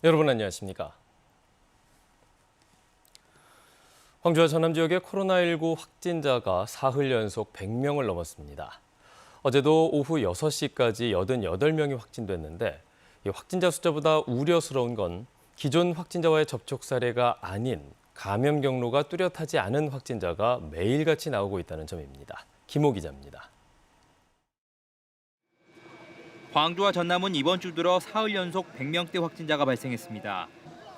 여러분 안녕하십니까? 광주와 전남 지역의 코로나19 확진자가 사흘 연속 100명을 넘었습니다. 어제도 오후 6시까지 88명이 확진됐는데 이 확진자 숫자보다 우려스러운 건 기존 확진자와의 접촉 사례가 아닌 감염 경로가 뚜렷하지 않은 확진자가 매일같이 나오고 있다는 점입니다. 김호 기자입니다. 광주와 전남은 이번 주 들어 사흘 연속 100명대 확진자가 발생했습니다.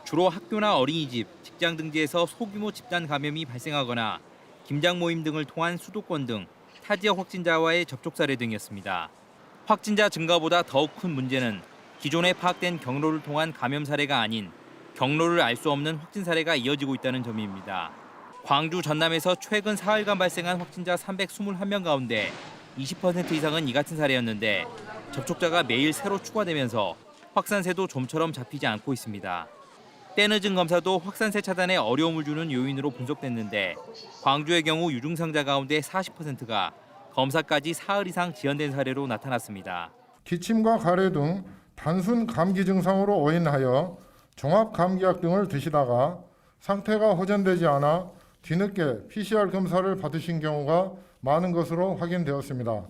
주로 학교나 어린이집, 직장 등지에서 소규모 집단 감염이 발생하거나 김장 모임 등을 통한 수도권 등 타 지역 확진자와의 접촉 사례 등이었습니다. 확진자 증가보다 더욱 큰 문제는 기존에 파악된 경로를 통한 감염 사례가 아닌 경로를 알 수 없는 확진 사례가 이어지고 있다는 점입니다. 광주, 전남에서 최근 사흘간 발생한 확진자 321명 가운데 20% 이상은 이 같은 사례였는데 접촉자가 매일 새로 추가되면서 확산세도 좀처럼 잡히지 않고 있습니다. 때늦은 검사도 확산세 차단에 어려움을 주는 요인으로 분석됐는데 광주의 경우 유증상자 가운데 40%가 검사까지 사흘 이상 지연된 사례로 나타났습니다. 기침과 가래 등 단순 감기 증상으로 오인하여 종합감기약 등을 드시다가 상태가 호전되지 않아 뒤늦게 PCR 검사를 받으신 경우가 많은 것으로 확인되었습니다.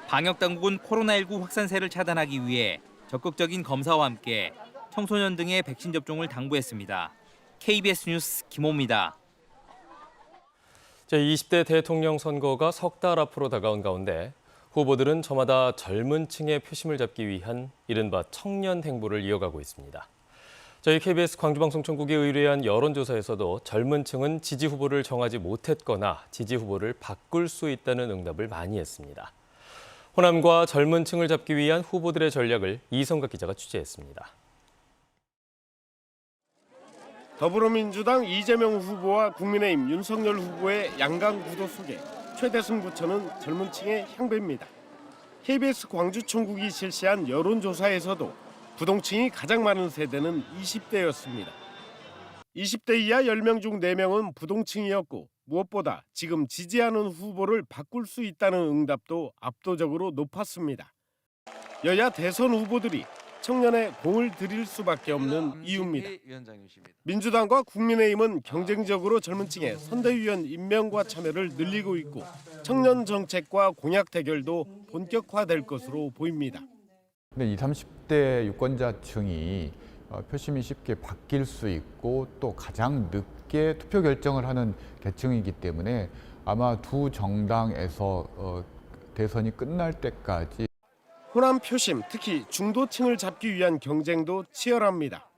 방역당국은 코로나19 확산세를 차단하기 위해 적극적인 검사와 함께 청소년 등의 백신 접종을 당부했습니다. KBS 뉴스 김호입니다. 제20대 대통령 선거가 석 달 앞으로 다가온 가운데 후보들은 저마다 젊은 층의 표심을 잡기 위한 이른바 청년 행보를 이어가고 있습니다. 저희 KBS 광주방송총국에 의뢰한 여론조사에서도 젊은 층은 지지 후보를 정하지 못했거나 지지 후보를 바꿀 수 있다는 응답을 많이 했습니다. 호남과 젊은 층을 잡기 위한 후보들의 전략을 이성각 기자가 취재했습니다. 더불어민주당 이재명 후보와 국민의힘 윤석열 후보의 양강 구도 속에 최대 승부처는 젊은 층의 향배입니다. KBS 광주총국이 실시한 여론조사에서도 부동층이 가장 많은 세대는 20대였습니다. 20대 이하 10명 중 4명은 부동층이었고 무엇보다 지금 지지하는 후보를 바꿀 수 있다는 응답도 압도적으로 높았습니다. 여야 대선 후보들이 청년에 공을 들일 수밖에 없는 이유입니다. 민주당과 국민의힘은 경쟁적으로 젊은 층의 선대위원 임명과 참여를 늘리고 있고 청년 정책과 공약 대결도 본격화될 것으로 보입니다. 근데 20, 30대 유권자층이 표심이 쉽게 바뀔 수 있고 또 가장 늦게 투표 결정을 하는 계층이기 때문에 아마 두 정당에서 대선이 끝날 때까지 호남 표심, 특히 중도층을 잡기 위한 경쟁도 치열합니다.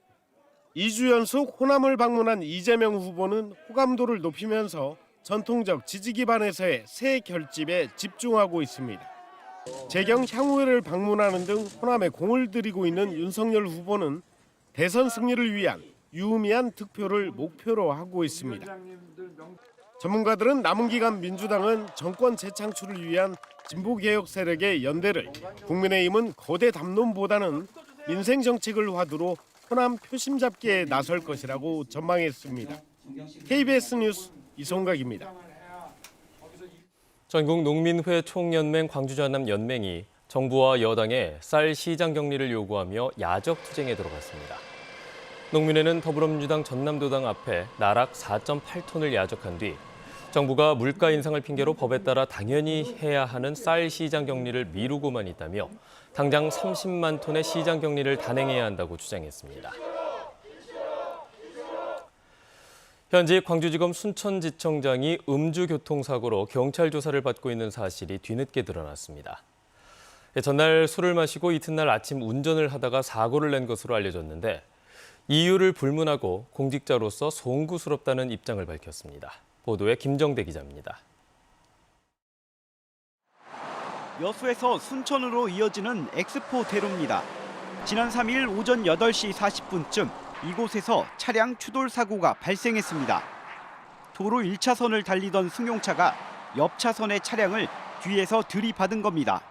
2주 연속 호남을 방문한 이재명 후보는 호감도를 높이면서 전통적 지지 기반에서의 새 결집에 집중하고 있습니다. 재경 향후회를 방문하는 등 호남에 공을 들이고 있는 윤석열 후보는 대선 승리를 위한 유의미한 득표를 목표로 하고 있습니다. 전문가들은 남은 기간 민주당은 정권 재창출을 위한 진보개혁 세력의 연대를, 국민의힘은 거대 담론보다는 민생 정책을 화두로 호남 표심 잡기에 나설 것이라고 전망했습니다. KBS 뉴스 이성각입니다. 전국 농민회 총연맹 광주 전남 연맹이 정부와 여당에 쌀 시장 격리를 요구하며 야적 투쟁에 들어갔습니다. 농민회는 더불어민주당 전남도당 앞에 나락 4.8톤을 야적한 뒤 정부가 물가 인상을 핑계로 법에 따라 당연히 해야 하는 쌀 시장 격리를 미루고만 있다며 당장 30만 톤의 시장 격리를 단행해야 한다고 주장했습니다. 현직 광주지검 순천지청장이 음주교통사고로 경찰 조사를 받고 있는 사실이 뒤늦게 드러났습니다. 전날 술을 마시고 이튿날 아침 운전을 하다가 사고를 낸 것으로 알려졌는데 이유를 불문하고 공직자로서 송구스럽다는 입장을 밝혔습니다. 보도에 김정대 기자입니다. 여수에서 순천으로 이어지는 엑스포 대로입니다. 지난 3일 오전 8시 40분쯤 이곳에서 차량 추돌 사고가 발생했습니다. 도로 1차선을 달리던 승용차가 옆 차선의 차량을 뒤에서 들이받은 겁니다.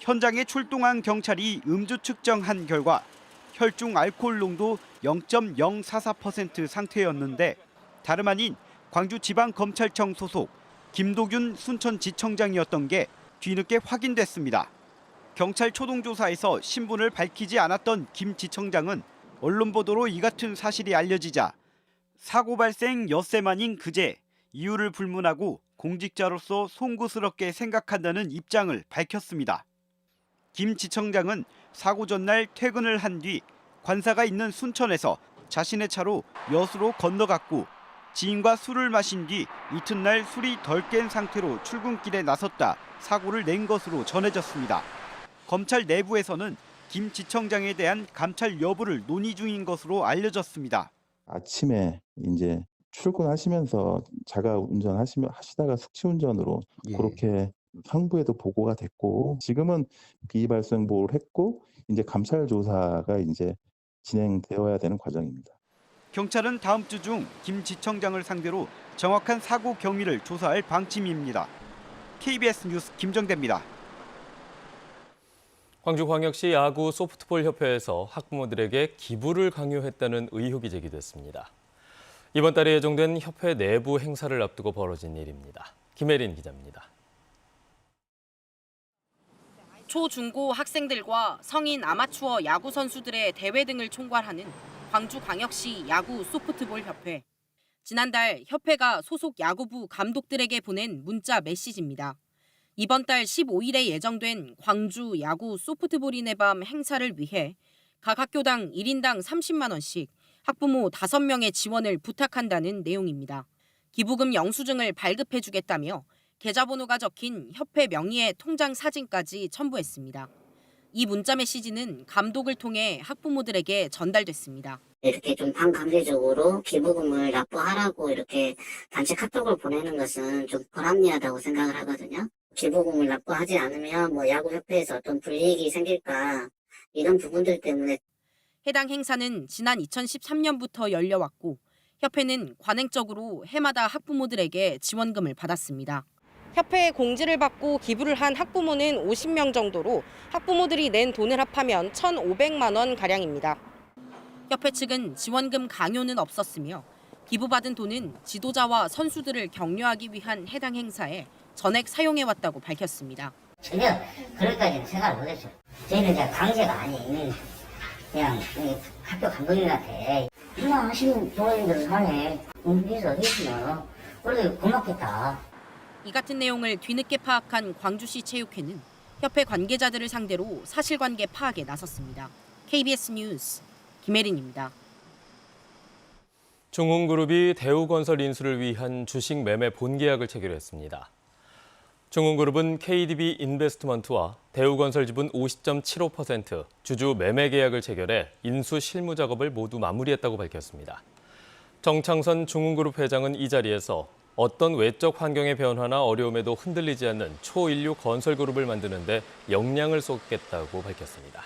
현장에 출동한 경찰이 음주 측정한 결과 혈중 알코올 농도 0.044% 상태였는데 다름 아닌 광주지방검찰청 소속 김도균 순천지청장이었던 게 뒤늦게 확인됐습니다. 경찰 초동조사에서 신분을 밝히지 않았던 김 지청장은 언론 보도로 이 같은 사실이 알려지자 사고 발생 엿새 만인 그제 이유를 불문하고 공직자로서 송구스럽게 생각한다는 입장을 밝혔습니다. 김 지청장은 사고 전날 퇴근을 한 뒤 관사가 있는 순천에서 자신의 차로 여수로 건너갔고 지인과 술을 마신 뒤 이튿날 술이 덜 깬 상태로 출근길에 나섰다 사고를 낸 것으로 전해졌습니다. 검찰 내부에서는 김 지청장에 대한 감찰 여부를 논의 중인 것으로 알려졌습니다. 아침에 이제 출근하시면서 자가 운전하시다가 숙취운전으로 그렇게 상부에도 보고가 됐고 지금은 비발생 보호를 했고 이제 감찰 조사가 이제 진행되어야 되는 과정입니다. 경찰은 다음 주 중 김 지청장을 상대로 정확한 사고 경위를 조사할 방침입니다. KBS 뉴스 김정대입니다. 광주광역시 야구 소프트볼 협회에서 학부모들에게 기부를 강요했다는 의혹이 제기됐습니다. 이번 달에 예정된 협회 내부 행사를 앞두고 벌어진 일입니다. 김혜린 기자입니다. 초, 중고 학생들과 성인 아마추어 야구 선수들의 대회 등을 총괄하는 광주광역시 야구 소프트볼 협회. 지난달 협회가 소속 야구부 감독들에게 보낸 문자 메시지입니다. 이번 달 15일에 예정된 광주 야구 소프트볼인의 밤 행사를 위해 각 학교당 1인당 30만 원씩 학부모 5명의 지원을 부탁한다는 내용입니다. 기부금 영수증을 발급해주겠다며 계좌번호가 적힌 협회 명의의 통장 사진까지 첨부했습니다. 이 문자 메시지는 감독을 통해 학부모들에게 전달됐습니다. 이렇게 좀 반강제적으로 기부금을 납부하라고 이렇게 단체 카톡을 보내는 것은 좀 불합리하다고 생각을 하거든요. 기부금을 납부하지 않으면 야구협회에서 어떤 불이익이 생길까 이런 부분들 때문에 해당 행사는 지난 2013년부터 열려왔고 협회는 관행적으로 해마다 학부모들에게 지원금을 받았습니다. 협회에 공지를 받고 기부를 한 학부모는 50명 정도로 학부모들이 낸 돈을 합하면 1,500만 원 가량입니다. 협회 측은 지원금 강요는 없었으며 기부받은 돈은 지도자와 선수들을 격려하기 위한 해당 행사에 전액 사용해왔다고 밝혔습니다. 전혀 그럴까지는 생각을 못했어요. 저희는 이제 강제가 아닌 그냥 학교 감독님한테 희망하시는 부모님들 산에 응비해서 해주면 우리 고맙겠다. 이 같은 내용을 뒤늦게 파악한 광주시 체육회는 협회 관계자들을 상대로 사실관계 파악에 나섰습니다. KBS 뉴스 김혜린입니다. 중흥그룹이 대우건설 인수를 위한 주식 매매 본계약을 체결했습니다. 중흥그룹은 KDB 인베스트먼트와 대우건설 지분 50.75% 주주 매매 계약을 체결해 인수 실무 작업을 모두 마무리했다고 밝혔습니다. 정창선 중흥그룹 회장은 이 자리에서 어떤 외적 환경의 변화나 어려움에도 흔들리지 않는 초인류 건설그룹을 만드는 데 역량을 쏟겠다고 밝혔습니다.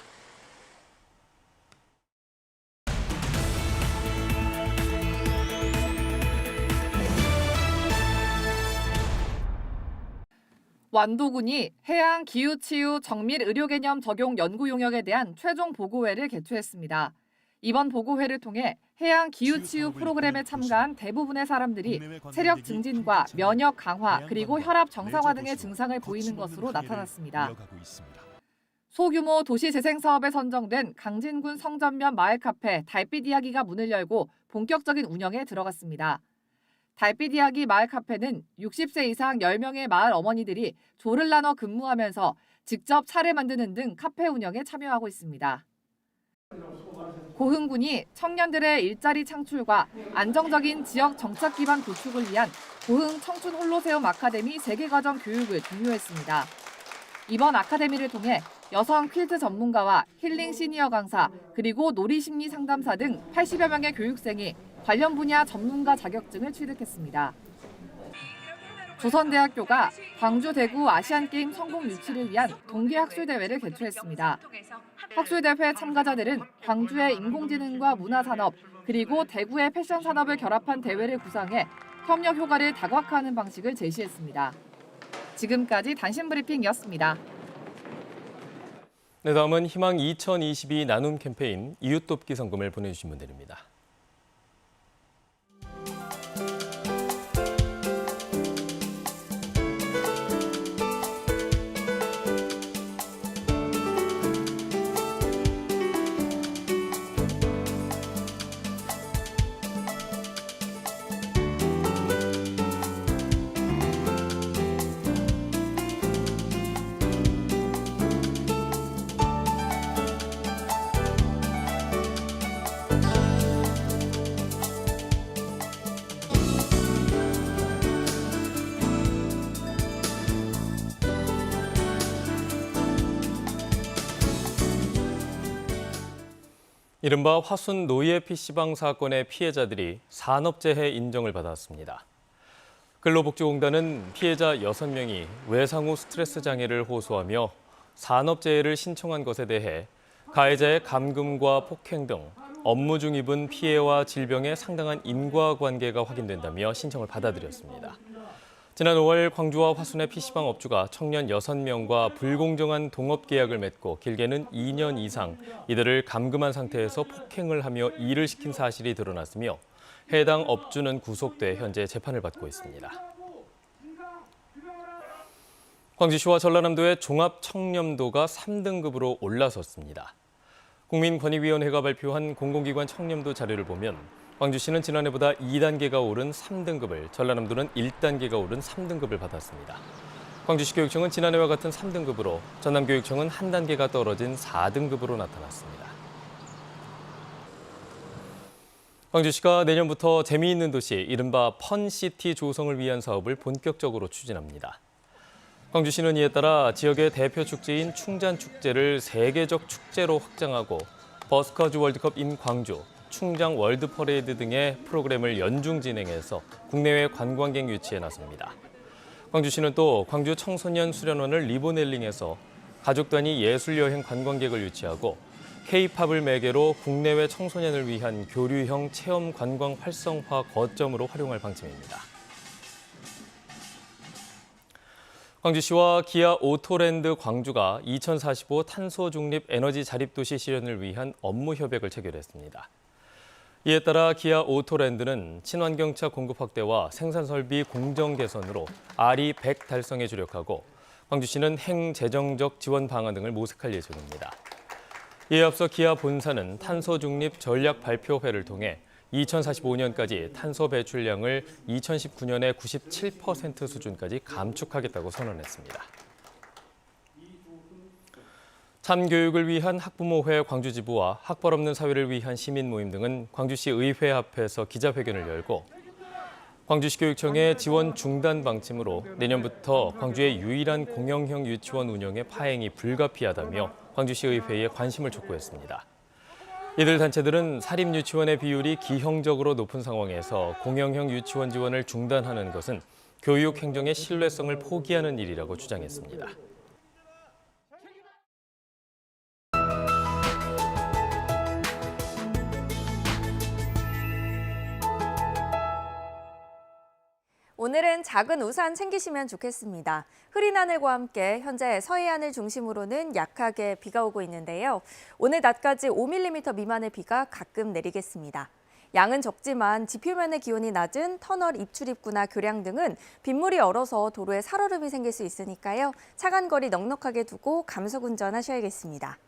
완도군이 해양 기후치유 정밀 의료 개념 적용 연구 용역에 대한 최종 보고회를 개최했습니다. 이번 보고회를 통해 해양 기후치유 프로그램에 참가한 대부분의 사람들이 체력 증진과 면역 강화 그리고 혈압 정상화 등의 증상을 보이는 것으로 나타났습니다. 소규모 도시 재생 사업에 선정된 강진군 성전면 마을 카페 달빛 이야기가 문을 열고 본격적인 운영에 들어갔습니다. 달빛 이야기 마을 카페는 60세 이상 10명의 마을 어머니들이 조를 나눠 근무하면서 직접 차를 만드는 등 카페 운영에 참여하고 있습니다. 고흥군이 청년들의 일자리 창출과 안정적인 지역 정착 기반 구축을 위한 고흥 청춘 홀로세움 아카데미 재개과정 교육을 종료했습니다. 이번 아카데미를 통해 여성 퀼트 전문가와 힐링 시니어 강사 그리고 놀이심리 상담사 등 80여 명의 교육생이 관련 분야 전문가 자격증을 취득했습니다. 조선대학교가 광주 대구 아시안게임 성공 유치를 위한 동계 학술대회를 개최했습니다. 학술대회 참가자들은 광주의 인공지능과 문화산업 그리고 대구의 패션 산업을 결합한 대회를 구상해 협력 효과를 다각화하는 방식을 제시했습니다. 지금까지 단신 브리핑이었습니다. 네, 다음은 희망 2022 나눔 캠페인 이웃 돕기 성금을 보내주신 분들입니다. 이른바 화순 노예 PC방 사건의 피해자들이 산업재해 인정을 받았습니다. 근로복지공단은 피해자 6명이 외상 후 스트레스 장애를 호소하며 산업재해를 신청한 것에 대해 가해자의 감금과 폭행 등 업무 중 입은 피해와 질병에 상당한 인과관계가 확인된다며 신청을 받아들였습니다. 지난 5월 광주와 화순의 PC방 업주가 청년 6명과 불공정한 동업계약을 맺고 길게는 2년 이상 이들을 감금한 상태에서 폭행을 하며 일을 시킨 사실이 드러났으며 해당 업주는 구속돼 현재 재판을 받고 있습니다. 광주시와 전라남도의 종합청렴도가 3등급으로 올라섰습니다. 국민권익위원회가 발표한 공공기관 청렴도 자료를 보면 광주시는 지난해보다 2단계가 오른 3등급을, 전라남도는 1단계가 오른 3등급을 받았습니다. 광주시 교육청은 지난해와 같은 3등급으로, 전남교육청은 한 단계가 떨어진 4등급으로 나타났습니다. 광주시가 내년부터 재미있는 도시, 이른바 펀시티 조성을 위한 사업을 본격적으로 추진합니다. 광주시는 이에 따라 지역의 대표 축제인 충잔축제를 세계적 축제로 확장하고 버스커즈 월드컵 인 광주, 충장 월드퍼레이드 등의 프로그램을 연중 진행해서 국내외 관광객 유치에 나섭니다. 광주시는 또 광주 청소년 수련원을 리보넬링해서 가족 단위 예술여행 관광객을 유치하고 K-팝을 매개로 국내외 청소년을 위한 교류형 체험 관광 활성화 거점으로 활용할 방침입니다. 광주시와 기아 오토랜드 광주가 2045 탄소 중립 에너지 자립도시 실현을 위한 업무 협약을 체결했습니다. 이에 따라 기아 오토랜드는 친환경차 공급 확대와 생산 설비 공정 개선으로 RE100 달성에 주력하고 광주시는 행재정적 지원 방안 등을 모색할 예정입니다. 이에 앞서 기아 본사는 탄소 중립 전략 발표회를 통해 2045년까지 탄소 배출량을 2019년의 97% 수준까지 감축하겠다고 선언했습니다. 참교육을 위한 학부모회 광주지부와 학벌 없는 사회를 위한 시민 모임 등은 광주시 의회 앞에서 기자회견을 열고 광주시 교육청의 지원 중단 방침으로 내년부터 광주의 유일한 공영형 유치원 운영의 파행이 불가피하다며 광주시 의회에 관심을 촉구했습니다. 이들 단체들은 사립유치원의 비율이 기형적으로 높은 상황에서 공영형 유치원 지원을 중단하는 것은 교육 행정의 신뢰성을 포기하는 일이라고 주장했습니다. 오늘은 작은 우산 챙기시면 좋겠습니다. 흐린 하늘과 함께 현재 서해안을 중심으로는 약하게 비가 오고 있는데요. 오늘 낮까지 5mm 미만의 비가 가끔 내리겠습니다. 양은 적지만 지표면의 기온이 낮은 터널 입출입구나 교량 등은 빗물이 얼어서 도로에 살얼음이 생길 수 있으니까요. 차간 거리 넉넉하게 두고 감속 운전하셔야겠습니다.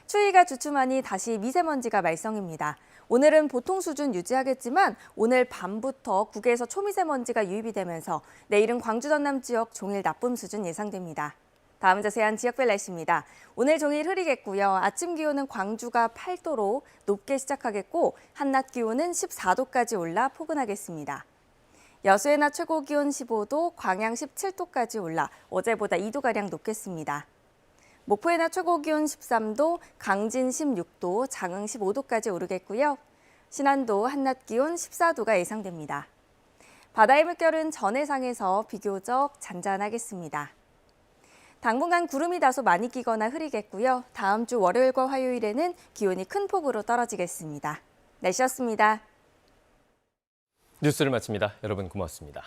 추위가 주춤하니 다시 미세먼지가 말썽입니다. 오늘은 보통 수준 유지하겠지만 오늘 밤부터 국외에서 초미세먼지가 유입이 되면서 내일은 광주 전남 지역 종일 나쁨 수준 예상됩니다. 다음 자세한 지역별 날씨입니다. 오늘 종일 흐리겠고요. 아침 기온은 광주가 8도로 높게 시작하겠고 한낮 기온은 14도까지 올라 포근하겠습니다. 여수의 낮 최고 기온 15도, 광양 17도까지 올라 어제보다 2도가량 높겠습니다. 목포의 낮 최고 기온 13도, 강진 16도, 장흥 15도까지 오르겠고요. 신안도 한낮 기온 14도가 예상됩니다. 바다의 물결은 전해상에서 비교적 잔잔하겠습니다. 당분간 구름이 다소 많이 끼거나 흐리겠고요. 다음 주 월요일과 화요일에는 기온이 큰 폭으로 떨어지겠습니다. 날씨였습니다. 뉴스를 마칩니다. 여러분 고맙습니다.